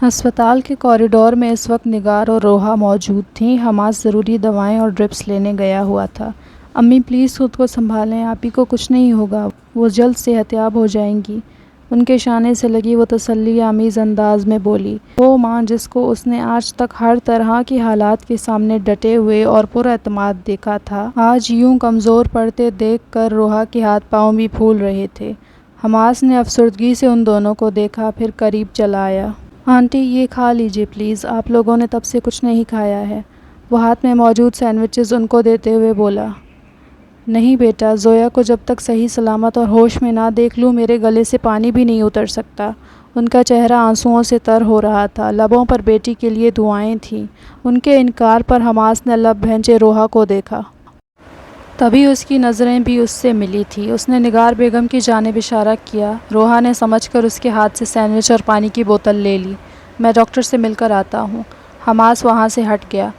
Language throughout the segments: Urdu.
ہسپتال کے کوریڈور میں اس وقت نگار اور روحا موجود تھیں۔ حماس ضروری دوائیں اور ڈرپس لینے گیا ہوا تھا۔ امی پلیز خود کو سنبھالیں، آپی کو کچھ نہیں ہوگا، وہ جلد صحت یاب ہو جائیں گی، ان کے شانے سے لگی وہ تسلی آمیز انداز میں بولی۔ وہ ماں جس کو اس نے آج تک ہر طرح کی حالات کے سامنے ڈٹے ہوئے اور پر اعتماد دیکھا تھا، آج یوں کمزور پڑتے دیکھ کر روحا کے ہاتھ پاؤں بھی پھول رہے تھے۔ حماس نے افسردگی سے ان دونوں کو دیکھا، پھر قریب چلا آیا۔ آنٹی یہ کھا لیجیے پلیز، آپ لوگوں نے تب سے کچھ نہیں کھایا ہے۔ وہ ہاتھ میں موجود سینڈوچز ان کو دیتے ہوئے بولا۔ نہیں بیٹا، زویا کو جب تک صحیح سلامت اور ہوش میں نہ دیکھ لوں میرے گلے سے پانی بھی نہیں اتر سکتا۔ ان کا چہرہ آنسوؤں سے تر ہو رہا تھا، لبوں پر بیٹی کے لیے دعائیں تھیں۔ ان کے انکار پر حماس نے لب بھینچے روحا کو دیکھا۔ تبھی اس کی نظریں بھی اس سے ملی تھیں۔ اس نے نگار بیگم کی جانب اشارہ کیا۔ روحا نے سمجھ کر اس کے ہاتھ سے سینڈوچ اور پانی کی بوتل لے لی۔ میں ڈاکٹر سے مل کر آتا ہوں۔ حماس وہاں سے ہٹ گیا۔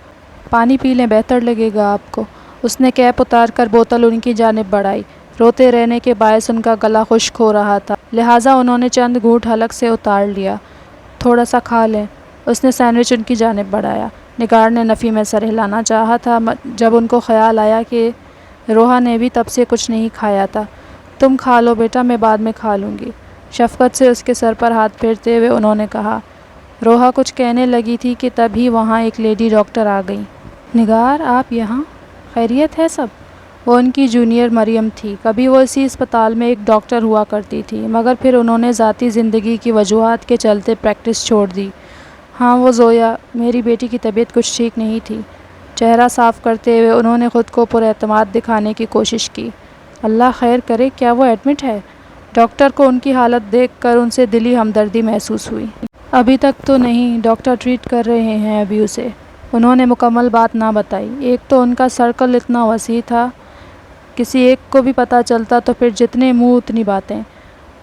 پانی پی لیں، بہتر لگے گا آپ کو۔ اس نے کیپ اتار کر بوتل ان کی جانب بڑھائی۔ روتے رہنے کے باعث ان کا گلا خشک ہو رہا تھا، لہٰذا انہوں نے چند گھونٹ حلق سے اتار لیا۔ تھوڑا سا کھا لیں۔ اس نے سینڈوچ ان کی جانب بڑھایا۔ نگار نے نفی میں سر ہلانا چاہا تھا جب ان کو خیال آیا کہ روحا نے بھی تب سے کچھ نہیں کھایا تھا۔ تم کھا لو بیٹا، میں بعد میں کھا لوں گی۔ شفقت سے اس کے سر پر ہاتھ پھیرتے ہوئے انہوں نے کہا۔ روحا کچھ کہنے لگی تھی کہ تبھی وہاں ایک لیڈی ڈاکٹر آ گئی۔ نگار آپ یہاں؟ خیریت ہے سب؟ وہ ان کی جونیئر مریم تھی۔ کبھی وہ اسی اسپتال میں ایک ڈاکٹر ہوا کرتی تھی، مگر پھر انہوں نے ذاتی زندگی کی وجوہات کے چلتے پریکٹس چھوڑ دی۔ ہاں وہ زویا، میری بیٹی کی طبیعت کچھ ٹھیک نہیں تھی۔ چہرہ صاف کرتے ہوئے انہوں نے خود کو پر اعتماد دکھانے کی کوشش کی۔ اللہ خیر کرے، کیا وہ ایڈمٹ ہے؟ ڈاکٹر کو ان کی حالت دیکھ کر ان سے دلی ہمدردی محسوس ہوئی۔ ابھی تک تو نہیں، ڈاکٹر ٹریٹ کر رہے ہیں ابھی اسے۔ انہوں نے مکمل بات نہ بتائی۔ ایک تو ان کا سرکل اتنا وسیع تھا، کسی ایک کو بھی پتہ چلتا تو پھر جتنے منہ اتنی باتیں۔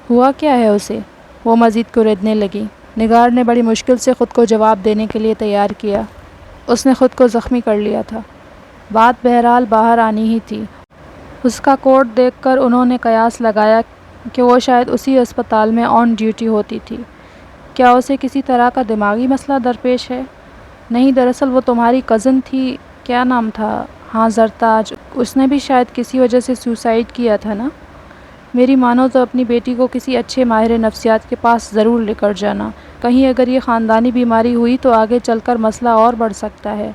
ہوا کیا ہے اسے؟ وہ مزید کریدنے لگی۔ نگار نے بڑی مشکل سے خود کو جواب دینے کے لیے تیار کیا۔ اس نے خود کو زخمی کر لیا تھا۔ بات بہرحال باہر آنی ہی تھی۔ اس کا کوٹ دیکھ کر انہوں نے قیاس لگایا کہ وہ شاید اسی اسپتال میں آن ڈیوٹی ہوتی تھی۔ کیا اسے کسی طرح کا دماغی مسئلہ درپیش ہے؟ نہیں، دراصل وہ تمہاری کزن تھی، کیا نام تھا؟ ہاں زرتاج، اس نے بھی شاید کسی وجہ سے سوسائڈ کیا تھا نا؟ میری مانو تو اپنی بیٹی کو کسی اچھے ماہر نفسیات کے پاس ضرور لے کر جانا، کہیں اگر یہ خاندانی بیماری ہوئی تو آگے چل کر مسئلہ اور بڑھ سکتا ہے۔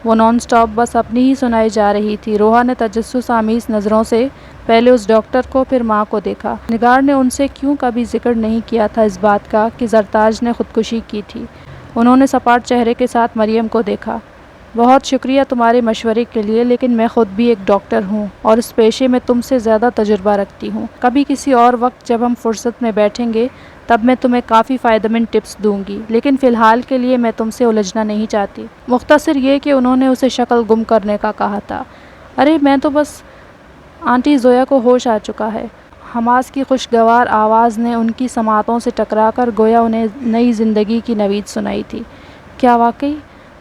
وہ نان سٹاپ بس اپنی ہی سنائی جا رہی تھی۔ روحا نے تجسس آمیز نظروں سے پہلے اس ڈاکٹر کو پھر ماں کو دیکھا۔ نگار نے ان سے کیوں کبھی ذکر نہیں کیا تھا اس بات کا کہ زرتاج نے خودکشی کی تھی؟ انہوں نے سپاٹ چہرے کے ساتھ مریم کو دیکھا۔ بہت شکریہ تمہارے مشورے کے لیے، لیکن میں خود بھی ایک ڈاکٹر ہوں اور اس پیشے میں تم سے زیادہ تجربہ رکھتی ہوں۔ کبھی کسی اور وقت جب ہم فرصت میں بیٹھیں گے تب میں تمہیں کافی فائدہ مند ٹپس دوں گی، لیکن فی الحال کے لیے میں تم سے الجھنا نہیں چاہتی۔ مختصر یہ کہ انہوں نے اسے شکل گم کرنے کا کہا تھا۔ ارے میں تو بس… آنٹی زویا کو ہوش آ چکا ہے۔ حماس کی خوشگوار آواز نے ان کی سماعتوں سے ٹکرا کر گویا انہیں نئی زندگی کی نوید سنائی تھی۔ کیا واقعی؟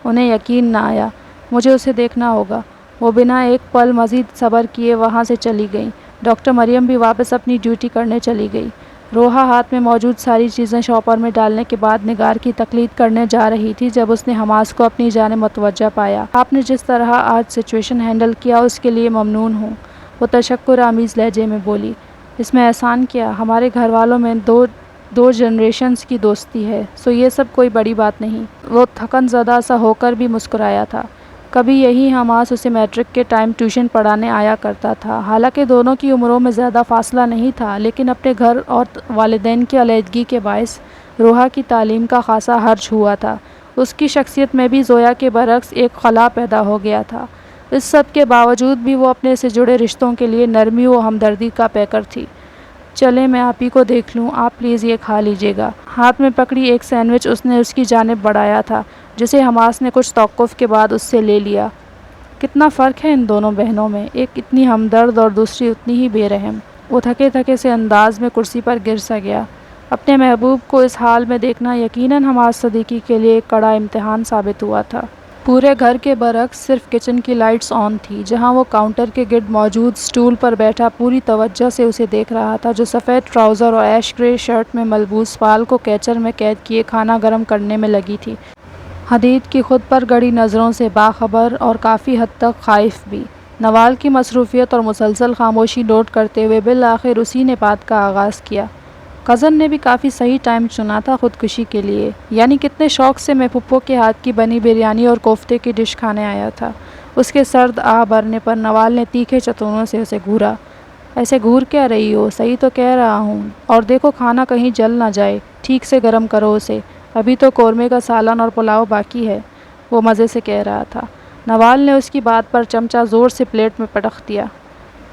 انہیں یقین نہ آیا۔ مجھے اسے دیکھنا ہوگا۔ وہ بنا ایک پل مزید صبر کیے وہاں سے چلی گئیں۔ ڈاکٹر مریم بھی واپس اپنی ڈیوٹی کرنے چلی گئی۔ روحا ہاتھ میں موجود ساری چیزیں شاپر میں ڈالنے کے بعد نگار کی تقلید کرنے جا رہی تھی جب اس نے حماس کو اپنی جانب متوجہ پایا۔ آپ نے جس طرح آج سچویشن ہینڈل کیا اس کے لیے ممنون ہوں، وہ تشکر آمیز لہجے میں بولی۔ اس میں احسان کیا، ہمارے گھر والوں میں دو جنریشنز کی دوستی ہے، سو یہ سب کوئی بڑی بات نہیں۔ وہ تھکن زدہ سا ہو کر بھی مسکرایا تھا۔ کبھی یہی حماس اسے میٹرک کے ٹائم ٹیوشن پڑھانے آیا کرتا تھا۔ حالانکہ دونوں کی عمروں میں زیادہ فاصلہ نہیں تھا، لیکن اپنے گھر اور والدین کی علیحدگی کے باعث روحا کی تعلیم کا خاصا حرج ہوا تھا۔ اس کی شخصیت میں بھی زویا کے برعکس ایک خلا پیدا ہو گیا تھا۔ اس سب کے باوجود بھی وہ اپنے سے جڑے رشتوں کے لیے نرمی و ہمدردی کا پیکر تھی۔ چلیں میں آپ ہی کو دیکھ لوں، آپ پلیز یہ کھا لیجیے گا۔ ہاتھ میں پکڑی ایک سینڈوچ اس نے اس کی جانب بڑھایا تھا، جسے حماس نے کچھ توقف کے بعد اس سے لے لیا۔ کتنا فرق ہے ان دونوں بہنوں میں، ایک اتنی ہمدرد اور دوسری اتنی ہی بے رحم۔ وہ تھکے تھکے سے انداز میں کرسی پر گر سا گیا۔ اپنے محبوب کو اس حال میں دیکھنا یقیناً حماس صدیقی کے لیے ایک کڑا امتحان ثابت ہوا تھا۔ پورے گھر کے برعکس صرف کچن کی لائٹس آن تھی، جہاں وہ کاؤنٹر کے گرد موجود اسٹول پر بیٹھا پوری توجہ سے اسے دیکھ رہا تھا، جو سفید ٹراؤزر اور ایش گرے شرٹ میں ملبوس فال کو کیچر میں قید کیے کھانا گرم کرنے میں لگی تھی۔ حدید کی خود پر گڑی نظروں سے باخبر اور کافی حد تک خائف بھی۔ نوال کی مصروفیت اور مسلسل خاموشی نوٹ کرتے ہوئے بالآخر اسی نے بات کا آغاز کیا۔ کزن نے بھی کافی صحیح ٹائم چنا تھا خودکشی کے لیے، یعنی کتنے شوق سے میں پھپھو کے ہاتھ کی بنی بریانی اور کوفتے کی ڈش کھانے آیا تھا۔ اس کے سرد آہ بھرنے پر نوال نے تیکھے چتونوں سے اسے گھورا۔ ایسے گھور کیا رہی ہو؟ صحیح تو کہہ رہا ہوں، اور دیکھو کھانا کہیں جل نہ جائے، ٹھیک سے گرم کرو اسے، ابھی تو قورمے کا سالن اور پلاؤ باقی ہے، وہ مزے سے کہہ رہا تھا۔ نوال نے اس کی بات پر چمچہ زور سے پلیٹ میں پٹخ دیا۔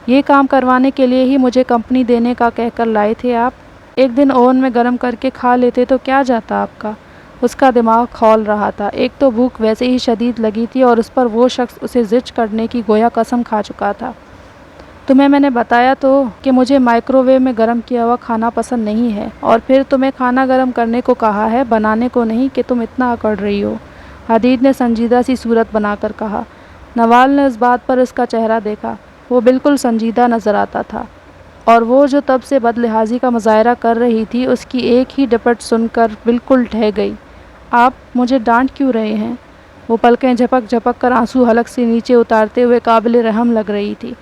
یہ کام کروانے کے لیے ہی مجھے کمپنی دینے کا کہہ کر لائے تھے آپ؟ ایک دن اوون میں گرم کر کے کھا لیتے تو کیا جاتا آپ کا؟ اس کا دماغ کھول رہا تھا، ایک تو بھوک ویسے ہی شدید لگی تھی اور اس پر وہ شخص اسے زج کرنے کی گویا قسم کھا چکا تھا۔ تمہیں میں نے بتایا تو کہ مجھے مائکرو ویو میں گرم کیا ہوا کھانا پسند نہیں ہے، اور پھر تمہیں کھانا گرم کرنے کو کہا ہے، بنانے کو نہیں، کہ تم اتنا اکڑ رہی ہو، حدید نے سنجیدہ سی صورت بنا کر کہا۔ نوال نے اس بات پر اس کا چہرہ دیکھا، وہ بالکل سنجیدہ نظر آتا تھا، اور وہ جو تب سے بد لحاظی کا مظاہرہ کر رہی تھی اس کی ایک ہی ڈپٹ سن کر بالکل ڈھہ گئی۔ آپ مجھے ڈانٹ کیوں رہے ہیں؟ وہ پلکیں جھپک جھپک کر آنسو حلق سے نیچے اتارتے ہوئے قابل رحم لگ رہی تھی۔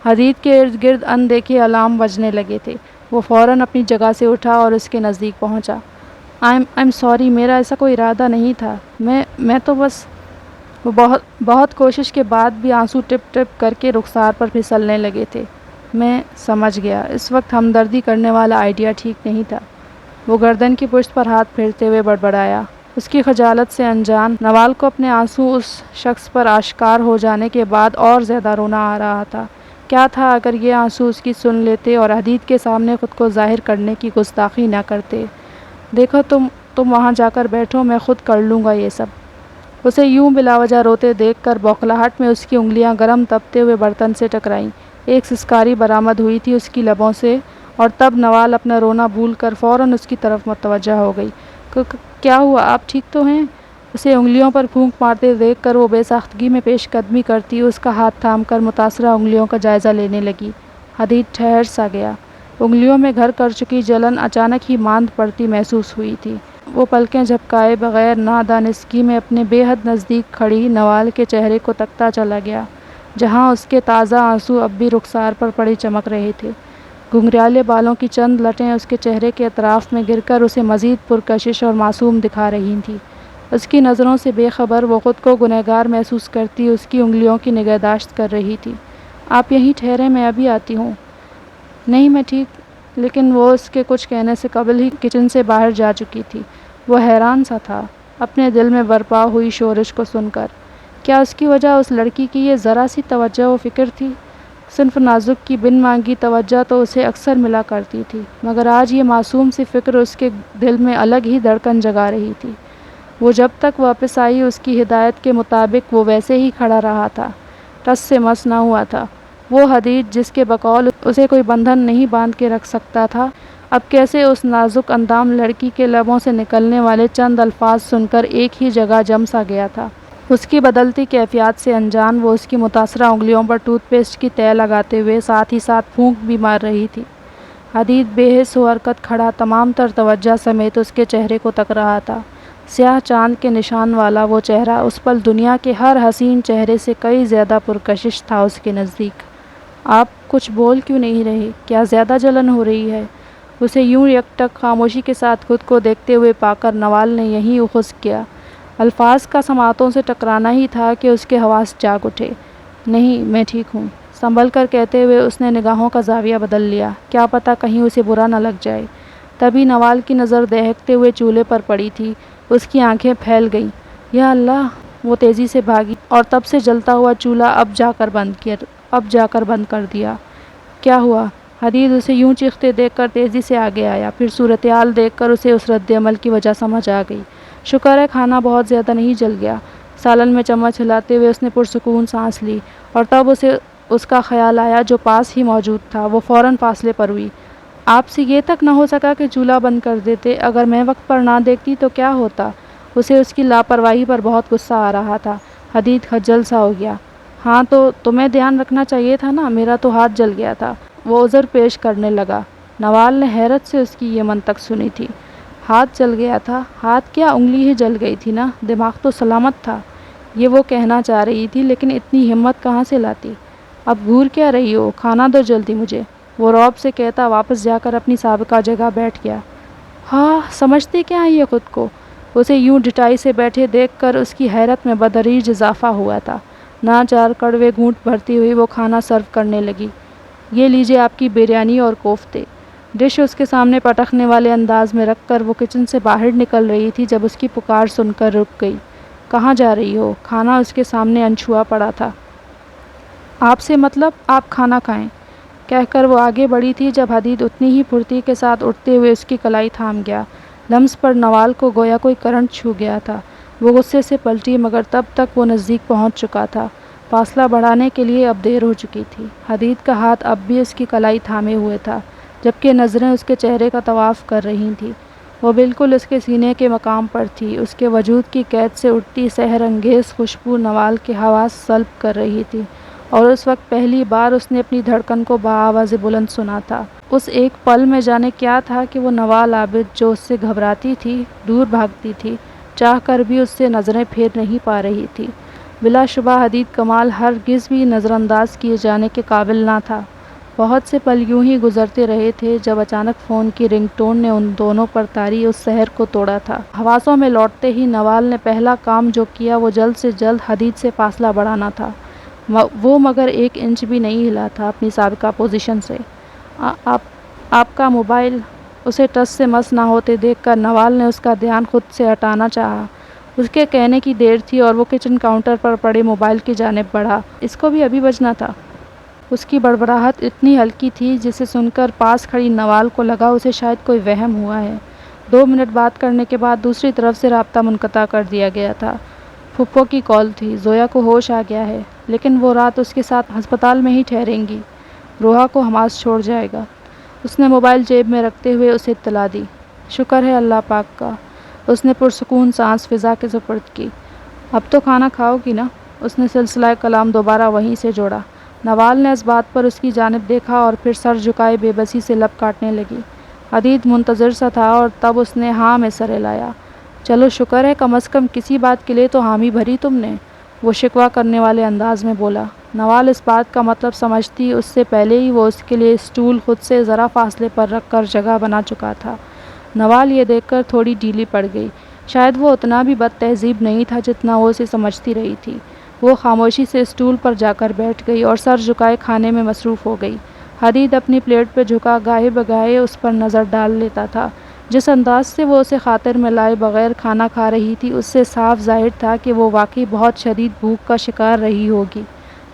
حدید کے ارد گرد اندیکھے الارم بجنے لگے تھے۔ وہ فوراً اپنی جگہ سے اٹھا اور اس کے نزدیک پہنچا۔ I'm sorry، میرا ایسا کوئی ارادہ نہیں تھا، میں تو بس… وہ بہت کوشش کے بعد بھی آنسو ٹپ ٹپ کر کے رخسار پر پھسلنے لگے تھے۔ میں سمجھ گیا، اس وقت ہمدردی کرنے والا آئیڈیا ٹھیک نہیں تھا۔ وہ گردن کی پشت پر ہاتھ پھیرتے ہوئے بڑبڑایا۔ اس کی خجالت سے انجان نوال کو اپنے آنسو اس شخص پر آشکار ہو جانے کے بعد اور زیادہ رونا آ رہا تھا۔ کیا تھا اگر یہ آنسو اس کی سن لیتے اور حدید کے سامنے خود کو ظاہر کرنے کی گستاخی نہ کرتے؟ دیکھو تم وہاں جا کر بیٹھو، میں خود کر لوں گا یہ سب۔ اسے یوں بلا وجہ روتے دیکھ کر بوکھلاہٹ میں اس کی انگلیاں گرم تپتے ہوئے برتن سے ٹکرائیں۔ ایک سسکاری برآمد ہوئی تھی اس کی لبوں سے، اور تب نوال اپنا رونا بھول کر فوراً اس کی طرف متوجہ ہو گئی۔ کیا ہوا؟ آپ ٹھیک تو ہیں؟ اسے انگلیوں پر پھونک مارتے دیکھ کر وہ بے ساختگی میں پیش قدمی کرتی اس کا ہاتھ تھام کر متاثرہ انگلیوں کا جائزہ لینے لگی۔ حدید ٹھہر سا گیا۔ انگلیوں میں گھر کر چکی جلن اچانک ہی ماند پڑتی محسوس ہوئی تھی۔ وہ پلکیں جھپکائے بغیر نادانستگی میں اپنے بے حد نزدیک کھڑی نوال کے چہرے کو تکتا چلا گیا، جہاں اس کے تازہ آنسو اب بھی رخسار پر پڑے چمک رہے تھے۔ گھنگریالے بالوں کی چند لٹیں اس کے چہرے کے اطراف میں گر کر اسے مزید پرکشش اور معصوم دکھا رہی تھیں۔ اس کی نظروں سے بے خبر وہ خود کو گنہگار محسوس کرتی اس کی انگلیوں کی نگہداشت کر رہی تھی۔ آپ یہیں ٹھہریں، میں ابھی آتی ہوں۔ نہیں، میں ٹھیک… لیکن وہ اس کے کچھ کہنے سے قبل ہی کچن سے باہر جا چکی تھی۔ وہ حیران سا تھا اپنے دل میں برپا ہوئی شورش کو سن کر۔ کیا اس کی وجہ اس لڑکی کی یہ ذرا سی توجہ و فکر تھی؟ صنف نازک کی بن مانگی توجہ تو اسے اکثر ملا کرتی تھی، مگر آج یہ معصوم سی فکر اس کے دل میں الگ ہی دھڑکن جگا رہی تھی۔ وہ جب تک واپس آئی اس کی ہدایت کے مطابق وہ ویسے ہی کھڑا رہا تھا، ٹس سے مس نہ ہوا تھا۔ وہ حدید جس کے بقول اسے کوئی بندھن نہیں باندھ کے رکھ سکتا تھا، اب کیسے اس نازک اندام لڑکی کے لبوں سے نکلنے والے چند الفاظ سن کر ایک ہی جگہ جم سا گیا تھا۔ اس کی بدلتی کیفیات سے انجان وہ اس کی متاثرہ انگلیوں پر ٹوتھ پیسٹ کی تہ لگاتے ہوئے ساتھ ہی ساتھ پھونک بھی مار رہی تھی۔ حدید بے حس و حرکت کھڑا تمام تر توجہ سمیت اس کے چہرے کو تک رہا تھا۔ سیاہ چاند کے نشان والا وہ چہرہ اس پل دنیا کے ہر حسین چہرے سے کئی زیادہ پرکشش تھا اس کے نزدیک۔ آپ کچھ بول کیوں نہیں رہے؟ کیا زیادہ جلن ہو رہی ہے؟ اسے یوں یکٹک خاموشی کے ساتھ خود کو دیکھتے ہوئے پا کر نوال نے یہیں اخذ کیا۔ الفاظ کا سماعتوں سے ٹکرانا ہی تھا کہ اس کے حواس جاگ اٹھے۔ نہیں، میں ٹھیک ہوں، سنبھل کر کہتے ہوئے اس نے نگاہوں کا زاویہ بدل لیا، کیا پتہ کہیں اسے برا نہ لگ جائے۔ تبھی نوال کی نظر دہکتے ہوئے چولہے پر پڑی تھی۔ اس کی آنکھیں پھیل گئیں۔ یا اللہ! وہ تیزی سے بھاگی اور تب سے جلتا ہوا چولہا اب جا کر بند کر دیا۔ کیا ہوا؟ حدید اسے یوں چیختے دیکھ کر تیزی سے آگے آیا، پھر صورتحال دیکھ کر اسے اس رد عمل کی وجہ سمجھ آ گئی۔ شکر ہے کھانا بہت زیادہ نہیں جل گیا۔ سالن میں چمچ ہلاتے ہوئے اس نے پرسکون سانس لی، اور تب اسے اس کا خیال آیا جو پاس ہی موجود تھا۔ وہ فوراً فاصلے پر ہوئی۔ آپ سے یہ تک نہ ہو سکا کہ چولہا بند کر دیتے؟ اگر میں وقت پر نہ دیکھتی تو کیا ہوتا؟ اسے اس کی لاپرواہی پر بہت غصہ آ رہا تھا۔ حدید خجل سا ہو گیا۔ ہاں تو تمہیں دھیان رکھنا چاہیے تھا نا، میرا تو ہاتھ جل گیا تھا، وہ عذر پیش کرنے لگا۔ نوال نے حیرت سے اس کی یہ منطق سنی تھی۔ ہاتھ جل گیا تھا؟ ہاتھ کیا، انگلی ہی جل گئی تھی نا، دماغ تو سلامت تھا، یہ وہ کہنا چاہ رہی تھی، لیکن اتنی ہمت کہاں سے لاتی؟ اب گھور کیا رہی ہو، کھانا دو جلدی مجھے، وہ رعب سے کہتا واپس جا کر اپنی سابقہ جگہ بیٹھ گیا۔ ہاں، سمجھتی کیا ہے یہ خود کو؟ اسے یوں ڈٹائی سے بیٹھے دیکھ کر اس کی حیرت میں بتدریج اضافہ ہوا تھا۔ ناچار کڑوے گھونٹ بھرتی ہوئی وہ کھانا سرو کرنے لگی۔ یہ لیجیے آپ کی بریانی اور کوفتے۔ ڈش اس کے سامنے پٹکنے والے انداز میں رکھ کر وہ کچن سے باہر نکل رہی تھی جب اس کی پکار سن کر رک گئی۔ کہاں جا رہی ہو؟ کھانا اس کے سامنے انچھوا پڑا تھا۔ آپ سے مطلب، آپ کھانا کھائیں، کہہ کر وہ آگے بڑھی تھی جب حدید اتنی ہی پھرتی کے ساتھ اٹھتے ہوئے اس کی کلائی تھام گیا۔ لمس پر نوال کو گویا کوئی کرنٹ چھو گیا تھا۔ وہ غصے سے پلٹی مگر تب تک وہ نزدیک پہنچ چکا تھا۔ فاصلہ بڑھانے کے لیے اب دیر ہو چکی تھی۔ حدید کا ہاتھ اب بھی اس کی کلائی تھامے ہوئے تھا جبکہ نظریں اس کے چہرے کا طواف کر رہی تھیں۔ وہ بالکل اس کے سینے کے مقام پر تھی۔ اس کے وجود کی قید سے اٹھتی سحر انگیز خوشبو نوال کے حواس سلب کر رہی تھی، اور اس وقت پہلی بار اس نے اپنی دھڑکن کو بآواز بلند سنا تھا۔ اس ایک پل میں جانے کیا تھا کہ وہ نوال عابد جو اس سے گھبراتی تھی، دور بھاگتی تھی، چاہ کر بھی اس سے نظریں پھیر نہیں پا رہی تھی۔ بلا شبہ حدید کمال ہرگز بھی نظر انداز کیے جانے کے قابل نہ تھا۔ بہت سے پل یوں ہی گزرتے رہے تھے جب اچانک فون کی رنگ ٹون نے ان دونوں پر طاری اس سحر کو توڑا تھا۔ حواسوں میں لوٹتے ہی نوال نے پہلا کام جو کیا وہ جلد سے جلد حدید سے فاصلہ بڑھانا تھا۔ وہ مگر ایک انچ بھی نہیں ہلا تھا اپنی سابقہ پوزیشن سے۔ آپ کا موبائل، اسے ٹس سے مس نہ ہوتے دیکھ کر نوال نے اس کا دھیان خود سے ہٹانا چاہا۔ اس کے کہنے کی دیر تھی اور وہ کچن کاؤنٹر پر پڑے موبائل کی جانب بڑھا۔ اس کو بھی ابھی بجنا تھا۔ اس کی بڑبڑاہٹ اتنی ہلکی تھی جسے سن کر پاس کھڑی نوال کو لگا اسے شاید کوئی وہم ہوا ہے۔ 2 منٹ بات کرنے کے بعد دوسری طرف سے رابطہ منقطع کر دیا گیا تھا۔ پھپھو کی کال تھی۔ زویا کو ہوش آ گیا ہے، لیکن وہ رات اس کے ساتھ ہسپتال میں ہی ٹھہریں گی۔ روحا کو حماس چھوڑ جائے گا۔ اس نے موبائل جیب میں رکھتے ہوئے اسے اطلاع دی۔ شکر ہے اللہ پاک کا، اس نے پرسکون سانس فضا کے سپرد کی۔ اب تو کھانا کھاؤ گی نا؟ اس نے سلسلہ کلام دوبارہ وہیں سے جوڑا۔ نوال نے اس بات پر اس کی جانب دیکھا اور پھر سر جھکائے بے بسی سے لب کاٹنے لگی۔ حدید منتظر سا تھا اور تب اس نے ہاں میں سر ہلایا۔ چلو شکر ہے، کم از کم کسی بات کے لیے تو حامی بھری تم نے، وہ شکوہ کرنے والے انداز میں بولا۔ نوال اس بات کا مطلب سمجھتی اس سے پہلے ہی وہ اس کے لیے اسٹول خود سے ذرا فاصلے پر رکھ کر جگہ بنا چکا تھا۔ نوال یہ دیکھ کر تھوڑی ڈھیلی پڑ گئی۔ شاید وہ اتنا بھی بد تہذیب نہیں تھا جتنا وہ اسے سمجھتی رہی تھی۔ وہ خاموشی سے اسٹول پر جا کر بیٹھ گئی اور سر جھکائے کھانے میں مصروف ہو گئی۔ حدید اپنی پلیٹ پہ جھکا گاہے بگاہے اس پر نظر ڈال لیتا تھا۔ جس انداز سے وہ اسے خاطر میں لائے بغیر کھانا کھا رہی تھی اس سے صاف ظاہر تھا کہ وہ واقعی بہت شدید بھوک کا شکار رہی ہوگی۔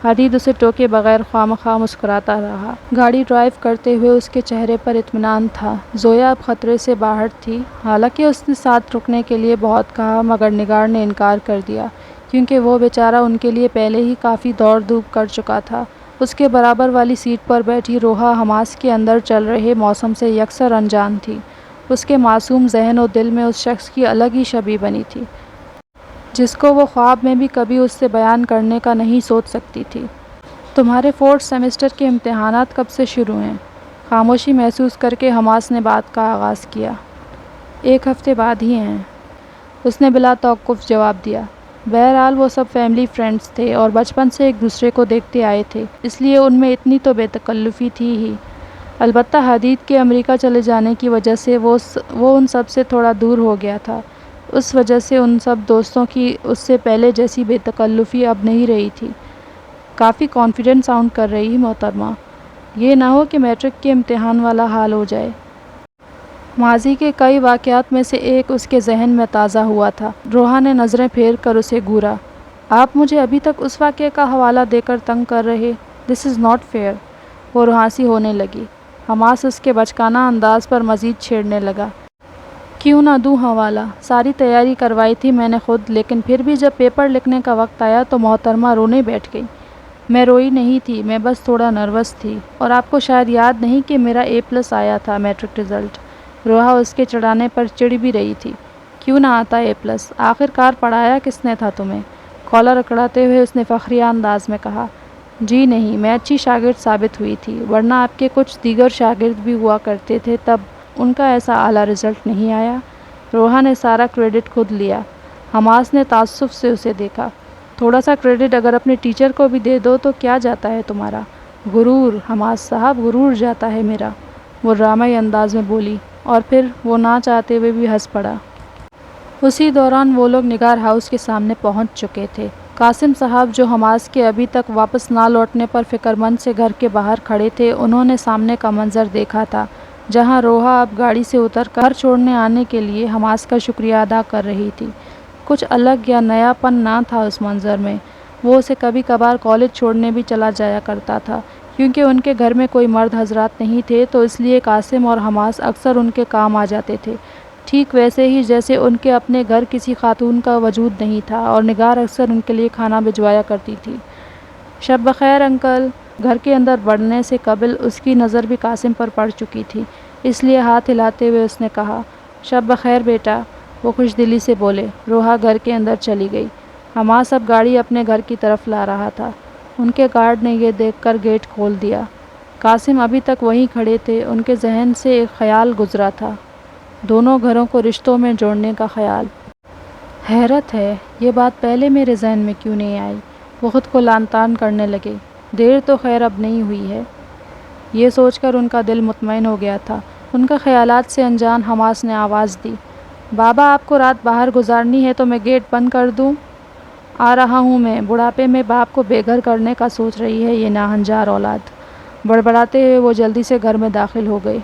حدید اسے ٹوکے بغیر خواہ مسکراتا رہا۔ گاڑی ڈرائیو کرتے ہوئے اس کے چہرے پر اطمینان تھا۔ زویا اب خطرے سے باہر تھی۔ حالانکہ اس نے ساتھ رکنے کے لیے بہت کہا مگر نگار نے انکار کر دیا کیونکہ وہ بیچارہ ان کے لیے پہلے ہی کافی دوڑ دھوپ کر چکا تھا۔ اس کے برابر والی سیٹ پر بیٹھی روحا حماس کے اندر چل رہے موسم سے یکسر انجان تھی۔ اس کے معصوم ذہن و دل میں اس شخص کی الگ ہی شبیہ بنی تھی جس کو وہ خواب میں بھی کبھی اس سے بیان کرنے کا نہیں سوچ سکتی تھی۔ تمہارے 4th سیمسٹر کے امتحانات کب سے شروع ہیں؟ خاموشی محسوس کر کے حماس نے بات کا آغاز کیا۔ 1 ہفتے بعد ہی ہیں، اس نے بلا توقف جواب دیا۔ بہرحال وہ سب فیملی فرینڈز تھے اور بچپن سے ایک دوسرے کو دیکھتے آئے تھے، اس لیے ان میں اتنی تو بے تکلفی تھی ہی۔ البتہ حدید کے امریکہ چلے جانے کی وجہ سے وہ ان سب سے تھوڑا دور ہو گیا تھا۔ اس وجہ سے ان سب دوستوں کی اس سے پہلے جیسی بے تکلفی اب نہیں رہی تھی۔ کافی کانفیڈنٹ ساؤنڈ کر رہی محترمہ، یہ نہ ہو کہ میٹرک کے امتحان والا حال ہو جائے۔ ماضی کے کئی واقعات میں سے ایک اس کے ذہن میں تازہ ہوا تھا۔ روحا نے نظریں پھیر کر اسے گھورا۔ آپ مجھے ابھی تک اس واقعے کا حوالہ دے کر تنگ کر رہے؟ دس از ناٹ فیئر، وہ روحانسی ہونے لگی۔ حماس اس کے بچکانہ انداز پر مزید چھیڑنے لگا۔ کیوں نہ دوں حوالہ؟ ساری تیاری کروائی تھی میں نے خود، لیکن پھر بھی جب پیپر لکھنے کا وقت آیا تو محترمہ رونے بیٹھ گئی۔ میں روئی نہیں تھی، میں بس تھوڑا نروس تھی، اور آپ کو شاید یاد نہیں کہ میرا A+ آیا تھا میٹرک رزلٹ۔ روحا اس کے چڑھانے پر چڑ بھی رہی تھی۔ کیوں نہ آتا A+؟ آخر کار پڑھایا کس نے تھا تمہیں؟ کالر اکڑاتے ہوئے اس نے فخریہ انداز میں کہا، جی نہیں، میں اچھی شاگرد ثابت ہوئی تھی، ورنہ آپ کے کچھ دیگر شاگرد بھی ہوا کرتے تھے، تب ان کا ایسا اعلیٰ رزلٹ نہیں آیا۔ روحا نے سارا کریڈٹ خود لیا۔ حماس نے تعصب سے اسے دیکھا۔ تھوڑا سا کریڈٹ اگر اپنے ٹیچر کو بھی دے دو تو کیا جاتا ہے تمہارا؟ غرور حماس صاحب، غرور جاتا ہے میرا، وہ ڈرامائی انداز میں بولی، اور پھر وہ نہ چاہتے ہوئے بھی ہنس پڑا۔ اسی دوران وہ لوگ نگار ہاؤس کے سامنے پہنچ چکے تھے۔ قاسم صاحب جو حماس کے ابھی تک واپس نہ لوٹنے پر فکر مند سے گھر کے باہر کھڑے تھے، انہوں نے سامنے کا منظر دیکھا تھا، جہاں روحا اب گاڑی سے اتر کر گھر چھوڑنے آنے کے لیے حماس کا شکریہ ادا کر رہی تھی۔ کچھ الگ یا نیا پن نہ تھا اس منظر میں۔ وہ اسے کبھی کبھار کالج چھوڑنے بھی چلا جایا کرتا تھا، کیونکہ ان کے گھر میں کوئی مرد حضرات نہیں تھے، تو اس لیے قاسم اور حماس اکثر ان کے کام آ جاتے تھے، ٹھیک ویسے ہی جیسے ان کے اپنے گھر کسی خاتون کا وجود نہیں تھا اور نگار اکثر ان کے لیے کھانا بھجوایا کرتی تھی۔ شب بخیر انکل۔ گھر کے اندر بڑھنے سے قبل اس کی نظر بھی قاسم پر پڑ چکی تھی، اس لیے ہاتھ ہلاتے ہوئے اس نے کہا، شب بخیر بیٹا، وہ خوش دلی سے بولے۔ روحا گھر کے اندر چلی گئی۔ حماس اب گاڑی اپنے گھر کی طرف لا رہا تھا۔ ان کے گارڈ نے یہ دیکھ کر گیٹ کھول دیا۔ قاسم ابھی تک وہیں کھڑے تھے۔ ان کے ذہن سے ایک خیال گزرا تھا، دونوں گھروں کو رشتوں میں جوڑنے کا خیال۔ حیرت ہے، یہ بات پہلے میرے ذہن میں کیوں نہیں آئی؟ وہ خود کو لعن طعن کرنے لگے۔ دیر تو خیر اب نہیں ہوئی ہے، یہ سوچ کر ان کا دل مطمئن ہو گیا تھا۔ ان کا خیالات سے انجان حماس نے آواز دی، بابا آپ کو رات باہر گزارنی ہے تو میں گیٹ بند کر دوں؟ آ رہا ہوں میں، بڑھاپے میں باپ کو بے گھر کرنے کا سوچ رہی ہے یہ ناہنجار اولاد۔ بڑبڑاتے ہوئے وہ جلدی سے گھر میں داخل ہو گئے۔